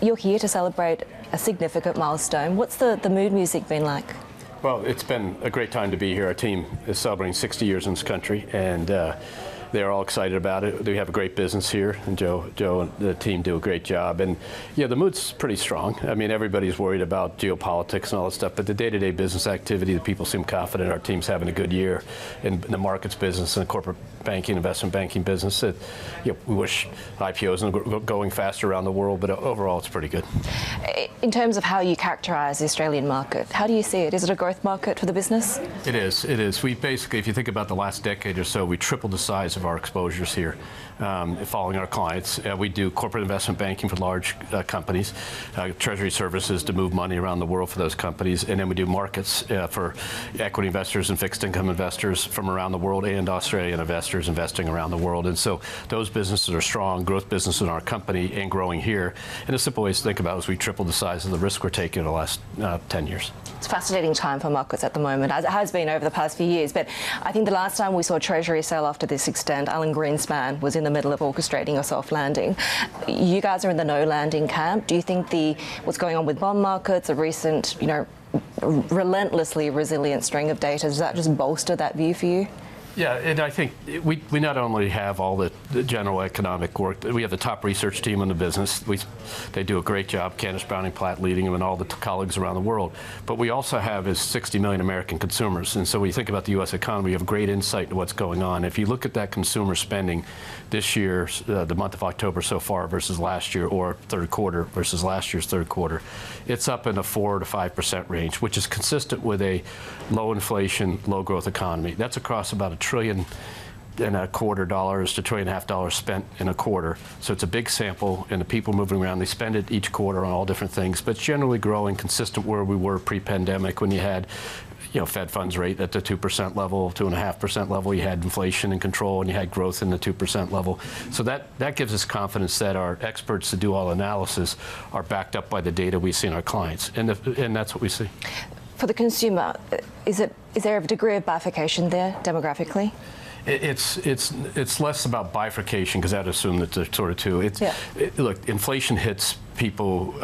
you're here to celebrate a significant milestone. What's the mood music been like? Well, it's been a great time to be here. Our team is celebrating 60 years in this country, and they're all excited about it. We have a great business here, and Joe and the team do a great job. And yeah, the mood's pretty strong. I mean, everybody's worried about geopolitics and all that stuff, but the day-to-day business activity, the people seem confident. Our team's having a good year in the markets business and the corporate banking, investment banking business. We wish IPOs are going faster around the world, but overall it's pretty good. In terms of how you characterize the Australian market, how do you see it? Is it a growth market for the business? It is. It is. We basically, if you think about the last decade or so, we tripled the size of our exposures here, following our clients. We do corporate investment banking for large companies, treasury services to move money around the world for those companies, and then we do markets for equity investors and fixed income investors from around the world, and Australian investors investing around the world. And so those businesses are strong, growth businesses in our company and growing here. And a simple way to think about it is we tripled the size of the risk we're taking in the last 10 years. It's a fascinating time for markets at the moment, as it has been over the past few years. But I think the last time we saw Treasury sell off to this extent, Alan Greenspan was in the middle of orchestrating a soft landing. You guys are in the no landing camp. Do you think what's going on with bond markets, a recent, relentlessly resilient string of data, does that just bolster that view for you? Yeah, and I think we not only have all the general economic work, we have the top research team in the business. They do a great job, Candace Browning-Platt leading them and all the colleagues around the world. But we also have 60 million American consumers. And so when you think about the U.S. economy, you have great insight into what's going on. If you look at that consumer spending this year, the month of October so far versus last year, or third quarter versus last year's third quarter, it's up in the 4 to 5% range, which is consistent with a low inflation, low growth economy. That's across about $1.25 trillion to $1.5 trillion spent in a quarter. So it's a big sample, and the people moving around, they spend it each quarter on all different things, but it's generally growing consistent where we were pre-pandemic when you had Fed funds rate at the 2% level, 2.5% level, you had inflation in control, and you had growth in the 2% level. So that gives us confidence that our experts to do all analysis are backed up by the data we see in our clients, and that's what we see. For the consumer, is there a degree of bifurcation there demographically? It's less about bifurcation, because I'd assume that there's sort of two. Look, inflation hits people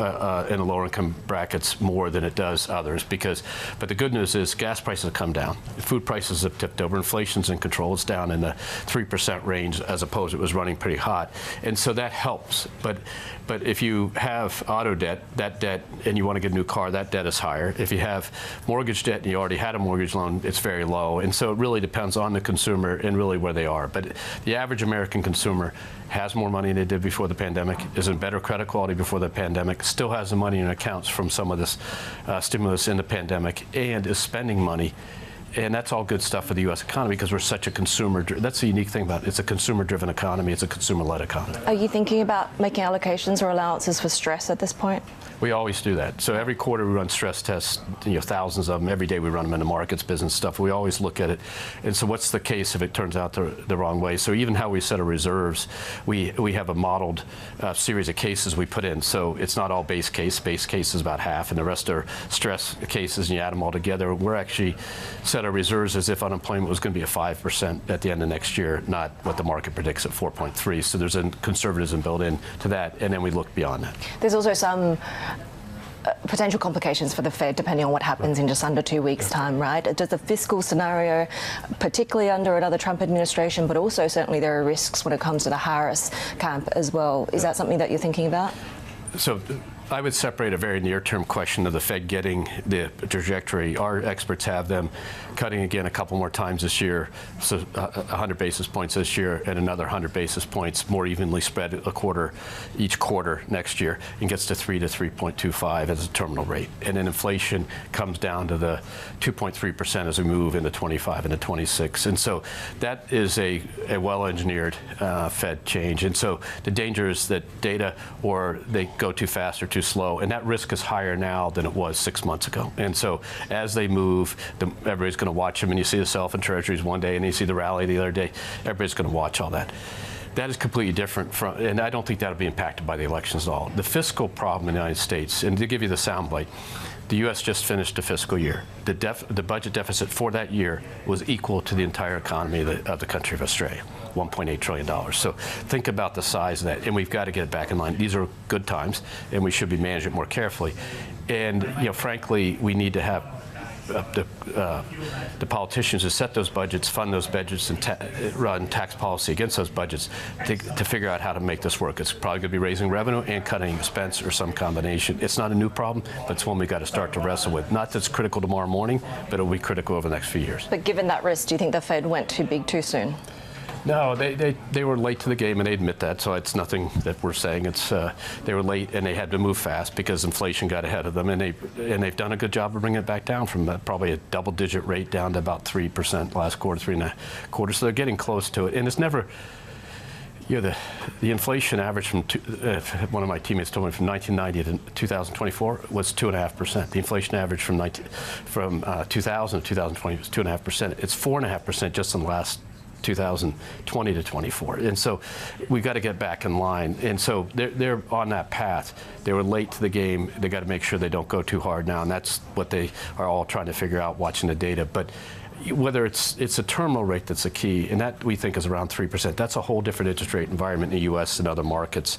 in the lower income brackets more than it does others, but the good news is gas prices have come down. Food prices have tipped over. Inflation's in control. It's down in the 3% range, as opposed to it was running pretty hot. And so that helps. But if you have auto debt, that debt, and you want to get a new car, that debt is higher. If you have mortgage debt and you already had a mortgage loan, it's very low. And so it really depends on the consumer and really where they are. But the average American consumer has more money than they did before the pandemic, is in better credit quality before the pandemic, still has the money in accounts from some of this stimulus in the pandemic, and is spending money. And that's all good stuff for the U.S. economy, because we're such a that's the unique thing about it. It's a consumer-driven economy. It's a consumer-led economy. Are you thinking about making allocations or allowances for stress at this point? We always do that. So every quarter we run stress tests, thousands of them. Every day we run them in the markets, business stuff. We always look at it. And so what's the case if it turns out the wrong way? So even how we set our reserves, we have a modeled series of cases we put in. So it's not all base case. Base case is about half, and the rest are stress cases, and you add them all together. We're actually set our reserves as if unemployment was going to be at 5% at the end of next year, not what the market predicts at 4.3. So there's a conservatism built in to that, and then we look beyond that. There's also some potential complications for the Fed depending on what happens in just under 2 weeks' time, right? Does the fiscal scenario, particularly under another Trump administration, but also certainly there are risks when it comes to the Harris camp as well. Is that something that you're thinking about? So I would separate a very near-term question of the Fed getting the trajectory. Our experts have them cutting again a couple more times this year, so 100 basis points this year and another 100 basis points more evenly spread each quarter next year, and gets to 3 to 3.25 as a terminal rate. And then inflation comes down to the 2.3% as we move into 25 and 26. And so that is a well-engineered Fed change. And so the danger is that data, or they go too fast or too slow, and that risk is higher now than it was 6 months ago. And so as they move, everybody's going to watch them, and you see the sell-off in treasuries one day and you see the rally the other day. Everybody's going to watch all that. That is completely different from, and I don't think that'll be impacted by the elections at all. The fiscal problem in the United States, and to give you the soundbite, the U.S. just finished a fiscal year. The budget deficit for that year was equal to the entire economy of the country of Australia, $1.8 trillion. So think about the size of that, and we've got to get it back in line. These are good times, and we should be managing it more carefully. And frankly, we need to have the politicians who set those budgets, fund those budgets, and run tax policy against those budgets to figure out how to make this work. It's probably going to be raising revenue and cutting expense or some combination. It's not a new problem, but it's one we got to start to wrestle with. Not that it's critical tomorrow morning, but it'll be critical over the next few years. But given that risk, do you think the Fed went too big too soon? No, they were late to the game, and they admit that, so it's nothing that we're saying. It's they were late, and they had to move fast because inflation got ahead of them, and they've done a good job of bringing it back down from probably a double-digit rate down to about 3% last quarter, 3.25%. So they're getting close to it, and it's never. The inflation average from one of my teammates told me from 1990 to 2024 was 2.5%. The inflation average from 2000 to 2020 was 2.5%. It's 4.5% just in the last 2020 to 24, and so we've got to get back in line. And so they're on that path. They were late to the game. They got to make sure they don't go too hard now, and that's what they are all trying to figure out watching the data. But whether it's a terminal rate that's the key, and that we think is around 3%. That's a whole different interest rate environment in the U.S. and other markets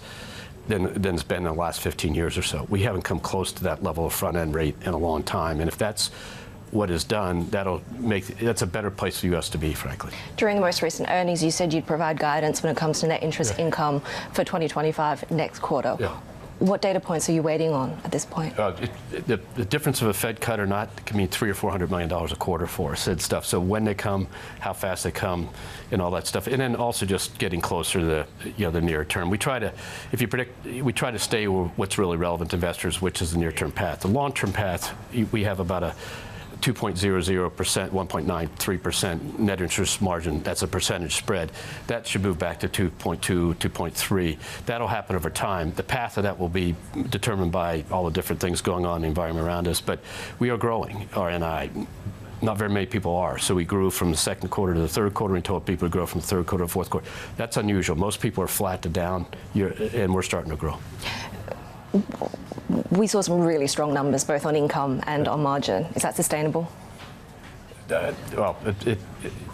than it's been in the last 15 years or so. We haven't come close to that level of front-end rate in a long time, and if that's what is done, that's a better place for the U.S. to be, frankly. During the most recent earnings, you said you'd provide guidance when it comes to net interest income for 2025 next quarter. Yeah. What data points are you waiting on at this point? The difference of a Fed cut or not can mean $300 or $400 million a quarter for us and stuff. So when they come, how fast they come, and all that stuff, and then also just getting closer to the near term. We try to, we try to stay with what's really relevant to investors, which is the near term path. The long term path, we have about a 2.00%, 1.93% net interest margin. That's a percentage spread. That should move back to 2.2, 2.3. That'll happen over time. The path of that will be determined by all the different things going on in the environment around us. But we are growing our NI. Not very many people are. So we grew from the second quarter to the third quarter, and told people to grow from the third quarter to the fourth quarter. That's unusual. Most people are flat to down, and we're starting to grow. We saw some really strong numbers, both on income and on margin. Is that sustainable?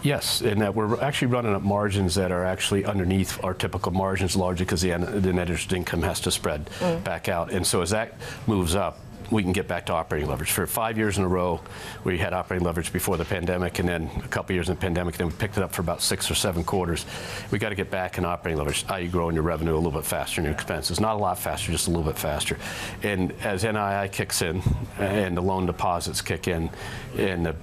Yes, and we're actually running at margins that are actually underneath our typical margins, largely because the net interest income has to spread back out. And so as that moves up, we can get back to operating leverage. For 5 years in a row, we had operating leverage before the pandemic, and then a couple years in the pandemic, then we picked it up for about 6 or 7 quarters. We got to get back in operating leverage, i.e. growing your revenue a little bit faster than your expenses. Not a lot faster, just a little bit faster. And as NII kicks in, and the loan deposits kick in, and the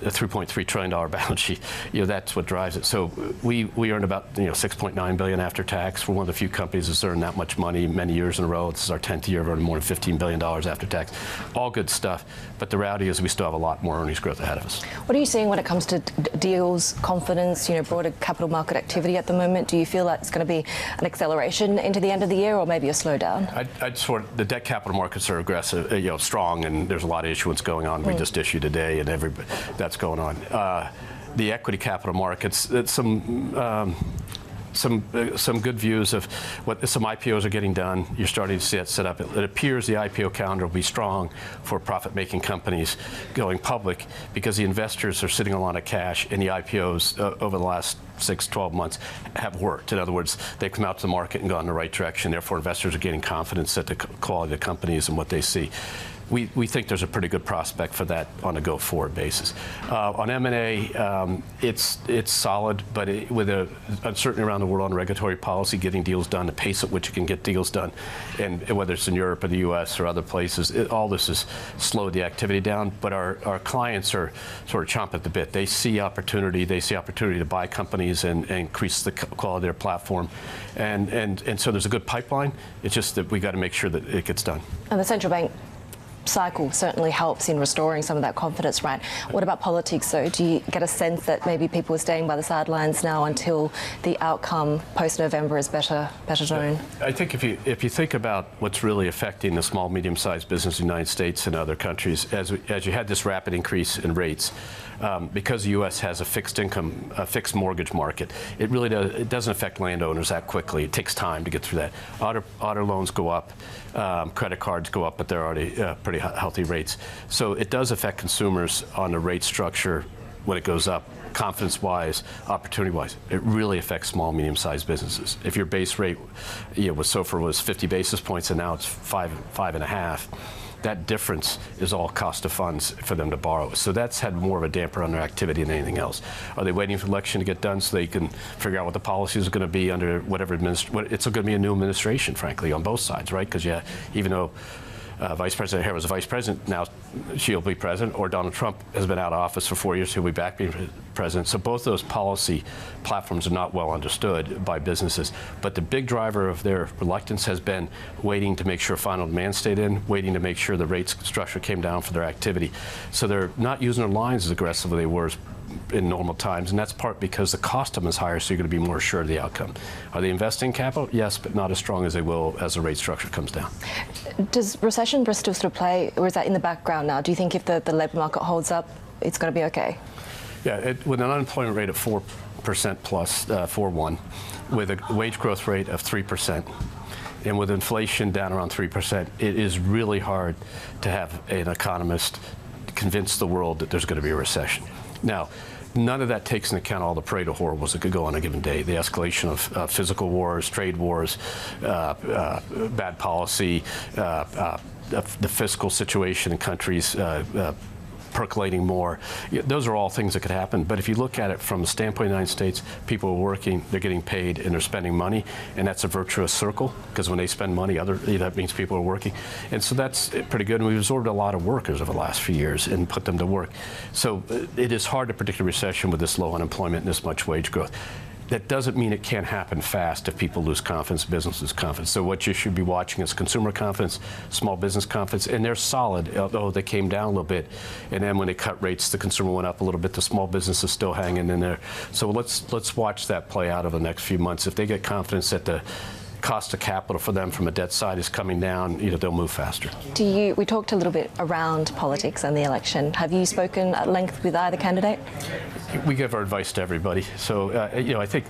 $3.3 trillion balance sheet, that's what drives it. So we earned about $6.9 billion after tax. We're one of the few companies that's earned that much money many years in a row. This is our 10th year of earning more than $15 billion after tax. All good stuff, but the reality is we still have a lot more earnings growth ahead of us. What are you seeing when it comes to deals, confidence, broader capital market activity at the moment? Do you feel like it's going to be an acceleration into the end of the year, or maybe a slowdown? The debt capital markets are aggressive, strong, and there's a lot of issuance going on. We just issued today, and that's going on. The equity capital markets, some good views of what some IPOs are getting done. You're starting to see that set up. It appears the IPO calendar will be strong for profit-making companies going public because the investors are sitting on a lot of cash, and the IPOs over the last 6-12 months have worked. In other words, they've come out to the market and gone in the right direction. Therefore, investors are gaining confidence at the quality of the companies and what they see. We think there's a pretty good prospect for that on a go-forward basis. On M&A, it's solid, but with the uncertainty around the world on regulatory policy, getting deals done, the pace at which you can get deals done, and whether it's in Europe or the U.S. or other places, all this has slowed the activity down. But our clients are sort of chomping at the bit. They see opportunity. They see opportunity to buy companies and increase the quality of their platform, and so there's a good pipeline. It's just that we got to make sure that it gets done. And the central bank cycle certainly helps in restoring some of that confidence, right? What about politics, though? Do you get a sense that maybe people are staying by the sidelines now until the outcome post-November is better known? I think if you think about what's really affecting the small, medium-sized business in the United States and other countries, as you had this rapid increase in rates, because the U.S. has a fixed mortgage market, it doesn't affect landowners that quickly. It takes time to get through that. Auto loans go up, credit cards go up, but they're already pretty healthy rates. So it does affect consumers on the rate structure when it goes up. Confidence-wise, opportunity-wise, it really affects small, medium-sized businesses. If your base rate, with SOFR was 50 basis points and now it's 5.5, that difference is all cost of funds for them to borrow. So that's had more of a damper on their activity than anything else. Are they waiting for the election to get done so they can figure out what the policies are going to be under whatever it's going to be a new administration, frankly, on both sides, right? Because even though Vice President Harris was vice president, now she'll be president, or Donald Trump has been out of office for 4 years, he'll be back being president. So both those policy platforms are not well understood by businesses. But the big driver of their reluctance has been waiting to make sure final demand stayed in, waiting to make sure the rate structure came down for their activity. So they're not using their lines as aggressively as they were in normal times, and that's part because the cost of them is higher, so you're going to be more assured of the outcome. Are they investing capital? Yes, but not as strong as they will as the rate structure comes down. Does recession risk still sort of play, or is that in the background now? Do you think if the labour market holds up, it's going to be okay? Yeah, with an unemployment rate of 4% plus, 4.1, with a wage growth rate of 3%, and with inflation down around 3%, it is really hard to have an economist convince the world that there's going to be a recession. Now, none of that takes into account all the parade of horribles that could go on a given day. The escalation of physical wars, trade wars, bad policy, the fiscal situation in countries percolating more. Those are all things that could happen. But if you look at it from the standpoint of the United States, people are working, they're getting paid, and they're spending money, and that's a virtuous circle, because when they spend money, that means people are working. And so that's pretty good. And we've absorbed a lot of workers over the last few years and put them to work. So it is hard to predict a recession with this low unemployment and this much wage growth. That doesn't mean it can't happen fast if people lose confidence, business lose confidence. So what you should be watching is consumer confidence, small business confidence, and they're solid, although they came down a little bit. And then when they cut rates, the consumer went up a little bit. The small business is still hanging in there. So let's watch that play out over the next few months. If they get confidence that the cost of capital for them from a debt side is coming down, they'll move faster. We talked a little bit around politics and the election. Have you spoken at length with either candidate? We give our advice to everybody. So, I think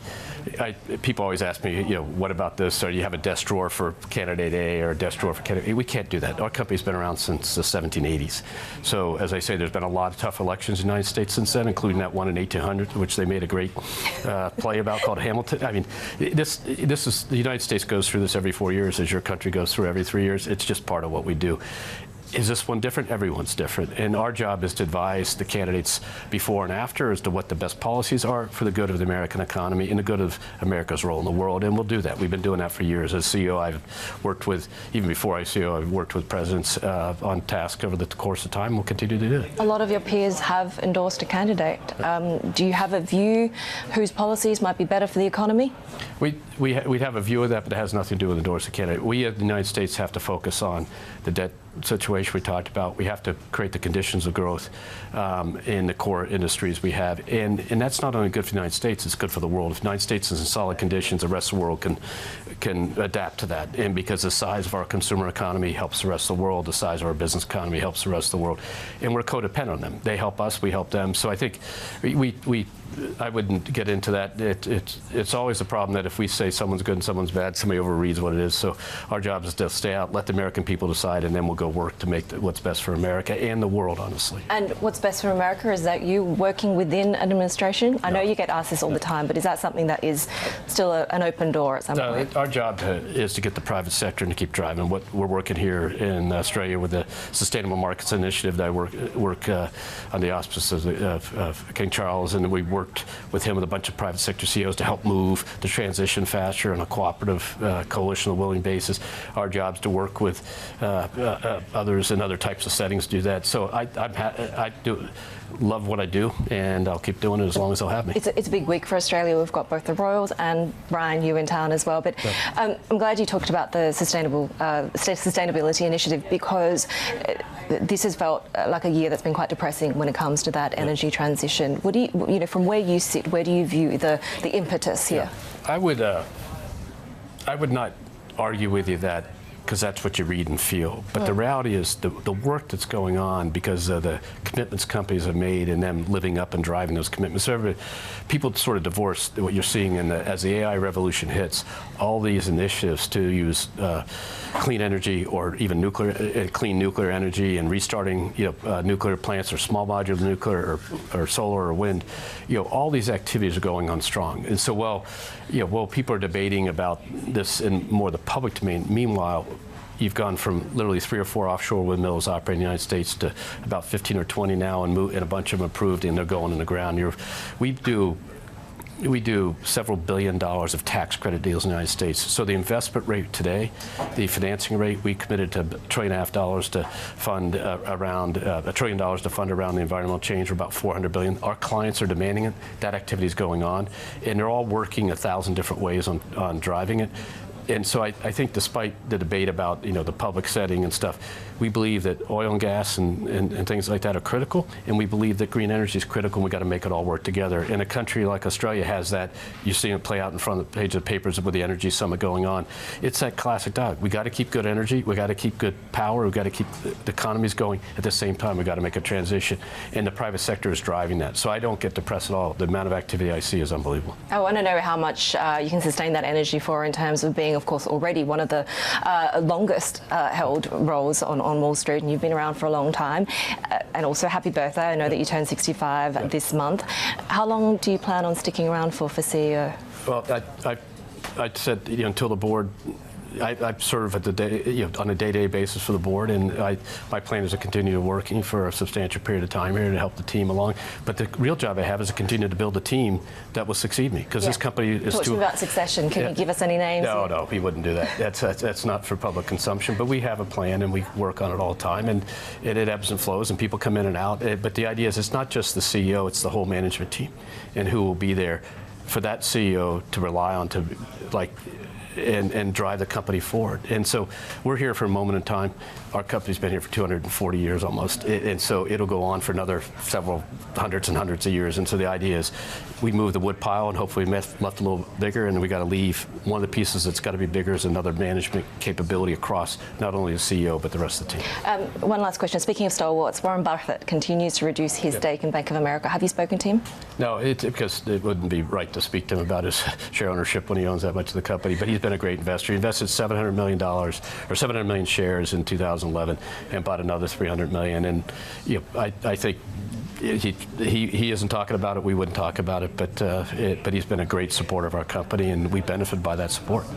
people always ask me, what about this? Or you have a desk drawer for candidate A or a desk drawer for candidate A. We can't do that. Our company's been around since the 1780s. So, as I say, there's been a lot of tough elections in the United States since then, including that one in 1800, which they made a great play about called Hamilton. I mean, this is the United States goes through this every 4 years, as your country goes through every 3 years. It's just part of what we do. Is this one different? Everyone's different. And our job is to advise the candidates before and after as to what the best policies are for the good of the American economy and the good of America's role in the world. And we'll do that. We've been doing that for years. As CEO, I've worked with, even before I was CEO, I've worked with presidents on task over the course of time. We'll continue to do it. A lot of your peers have endorsed a candidate. Do you have a view whose policies might be better for the economy? We'd have a view of that, but it has nothing to do with endorsing a candidate. We in the United States have to focus on the debt situation we talked about. We have to create the conditions of growth in the core industries we have. And that's not only good for the United States, it's good for the world. If the United States is in solid conditions, the rest of the world can adapt to that. And because the size of our consumer economy helps the rest of the world, the size of our business economy helps the rest of the world. And we're codependent on them. They help us, we help them. So I think I wouldn't get into that. It's always a problem that if we say someone's good and someone's bad, somebody overreads what it is. So our job is to stay out, let the American people decide, and then we'll go work to make what's best for America and the world, honestly. And what's best for America, is that you working within an administration? I know you get asked this all the time, but is that something that is still an open door at some point? Our job is to get the private sector to keep driving. What we're working here in Australia with the Sustainable Markets Initiative that I work on the auspices of King Charles, and we worked with him with a bunch of private sector CEOs to help move the transition faster on a cooperative coalition of willing basis. Our job is to work with others in other types of settings to do that. So love what I do, and I'll keep doing it as long as they'll have me. It's a big week for Australia. We've got both the Royals and Brian, you in town as well. But I'm glad you talked about the sustainability initiative, because this has felt like a year that's been quite depressing when it comes to that energy transition. What do you, from where you sit, where do you view the impetus here? I would not argue with you that, because that's what you read and feel. But the reality is the work that's going on because of the commitments companies have made and them living up and driving those commitments. So people sort of divorce what you're seeing as the AI revolution hits, all these initiatives to use clean energy or even clean nuclear energy and restarting nuclear plants or small modular nuclear or solar or wind. All these activities are going on strong. And so while people are debating about this in more the public domain, meanwhile, you've gone from literally 3 or 4 offshore windmills operating in the United States to about 15 or 20 now, and a bunch of them approved, and they're going in the ground. We do several $1 billion of tax credit deals in the United States. So the investment rate today, the financing rate, we committed to $1.5 trillion to fund around $1 trillion to fund around the environmental change, or about $400 billion. Our clients are demanding it. That activity is going on, and they're all working 1,000 different ways on driving it. And so I think, despite the debate about the public setting and stuff, we believe that oil and gas and things like that are critical, and we believe that green energy is critical, and we've got to make it all work together. And a country like Australia has that. You're seeing it play out in front of the page of the papers with the energy summit going on. It's that classic dog. We got to keep good energy. We got to keep good power. We got to keep the economies going. At the same time, we got to make a transition, and the private sector is driving that. So I don't get depressed at all. The amount of activity I see is unbelievable. I want to know how much you can sustain that energy for, in terms of being, of course, already one of the longest held roles on Wall Street, and you've been around for a long time. And also, happy birthday. I know that you turned 65 this month. How long do you plan on sticking around for CEO? Well, I said, until the board. I serve at on a day-to-day basis for the board, and my plan is to continue working for a substantial period of time here to help the team along. But the real job I have is to continue to build a team that will succeed me, because this company is Talk to me about succession. Can you give us any names? No, we wouldn't do that. That's not for public consumption. But we have a plan, and we work on it all the time, and it ebbs and flows, and people come in and out. But the idea is, it's not just the CEO; it's the whole management team, and who will be there for that CEO to rely on to and drive the company forward. And so we're here for a moment in time. Our company's been here for 240 years almost, and so it'll go on for another several hundreds and hundreds of years. And so the idea is, we move the wood pile, and hopefully left a little bigger, and we got to leave one of the pieces that's got to be bigger is another management capability across not only the CEO but the rest of the team. One last question. Speaking of Stroud-Watts, Warren Buffett continues to reduce his stake in Bank of America. Have you spoken to him? No, because it wouldn't be right to speak to him about his share ownership when he owns that much of the company. But he's been a great investor. He invested $700 million, or 700 million shares in 2011, and bought another 300 million. And I think he isn't talking about it. We wouldn't talk about it. But he's been a great supporter of our company, and we benefit by that support.